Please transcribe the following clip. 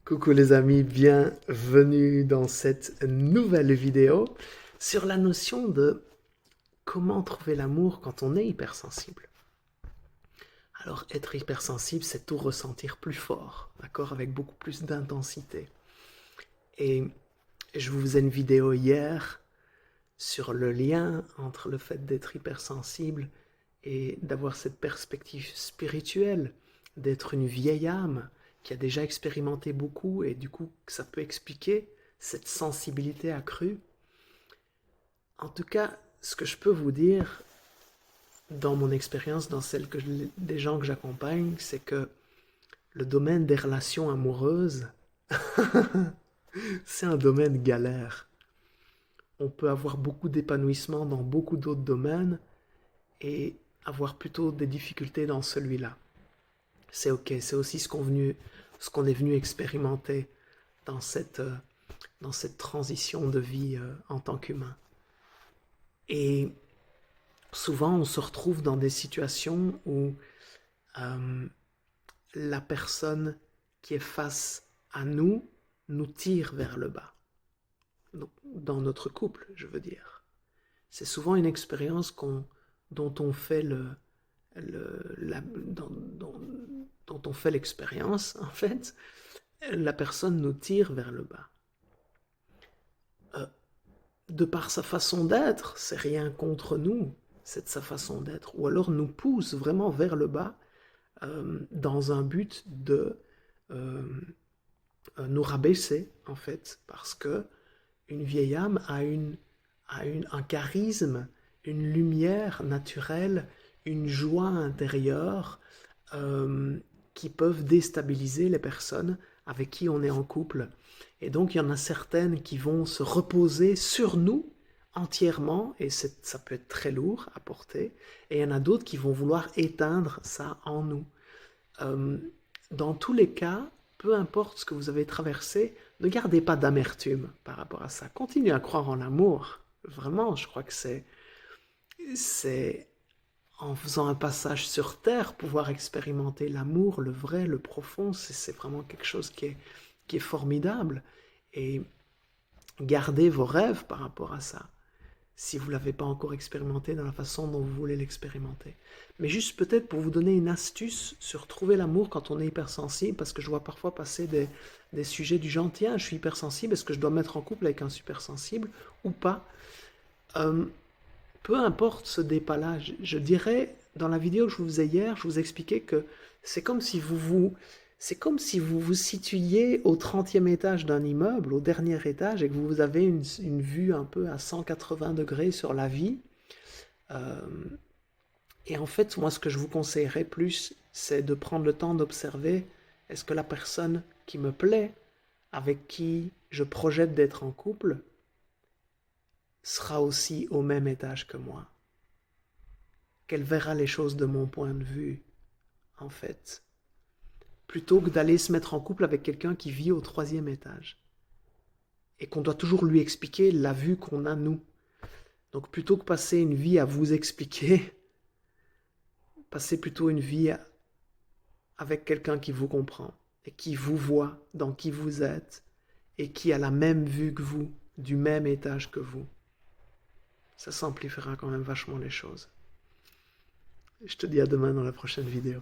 Coucou les amis, bienvenue dans cette nouvelle vidéo sur la notion de comment trouver l'amour quand on est hypersensible. Alors être hypersensible, c'est tout ressentir plus fort, d'accord, avec beaucoup plus d'intensité. Et je vous faisais une vidéo hier sur le lien entre le fait d'être hypersensible et d'avoir cette perspective spirituelle, d'être une vieille âme qui a déjà expérimenté beaucoup et du coup ça peut expliquer cette sensibilité accrue. En tout cas, ce que je peux vous dire dans mon expérience, dans celle des gens que j'accompagne, c'est que le domaine des relations amoureuses, c'est un domaine galère. On peut avoir beaucoup d'épanouissement dans beaucoup d'autres domaines et avoir plutôt des difficultés dans celui-là. C'est ok, c'est aussi ce qu'on est venu expérimenter dans cette transition de vie en tant qu'humain. Et souvent, on se retrouve dans des situations où la personne qui est face à nous tire vers le bas. Donc, dans notre couple, je veux dire. C'est souvent une expérience dont on fait dont on fait l'expérience, en fait, la personne nous tire vers le bas. De par sa façon d'être, c'est rien contre nous, c'est de sa façon d'être, ou alors nous pousse vraiment vers le bas dans un but de nous rabaisser, en fait, parce que une vieille âme a un charisme, une lumière naturelle, une joie intérieure qui peuvent déstabiliser les personnes avec qui on est en couple. Et donc, il y en a certaines qui vont se reposer sur nous entièrement, et ça peut être très lourd à porter, et il y en a d'autres qui vont vouloir éteindre ça en nous. Dans tous les cas, peu importe ce que vous avez traversé, ne gardez pas d'amertume par rapport à ça. Continuez à croire en l'amour. Vraiment, je crois que c'est en faisant un passage sur Terre, pouvoir expérimenter l'amour, le vrai, le profond, c'est vraiment quelque chose qui est formidable. Et gardez vos rêves par rapport à ça, si vous ne l'avez pas encore expérimenté dans la façon dont vous voulez l'expérimenter. Mais juste peut-être pour vous donner une astuce sur trouver l'amour quand on est hypersensible, parce que je vois parfois passer des sujets du genre, tiens, je suis hypersensible, est-ce que je dois me mettre en couple avec un supersensible ou pas? Peu importe ce dépalage, je dirais, dans la vidéo que je vous faisais hier, je vous expliquais que c'est comme si vous vous situiez au 30e étage d'un immeuble, au dernier étage, et que vous avez une vue un peu à 180 degrés sur la vie. Et en fait, moi, ce que je vous conseillerais plus, c'est de prendre le temps d'observer, est-ce que la personne qui me plaît, avec qui je projette d'être en couple, sera aussi au même étage que moi, qu'elle verra les choses de mon point de vue, en fait, plutôt que d'aller se mettre en couple avec quelqu'un qui vit au 3e étage et qu'on doit toujours lui expliquer la vue qu'on a nous. Donc plutôt que passer une vie à vous expliquer, passez plutôt une vie avec quelqu'un qui vous comprend et qui vous voit dans qui vous êtes et qui a la même vue que vous, du même étage que vous. Ça simplifiera quand même vachement les choses. Je te dis à demain dans la prochaine vidéo.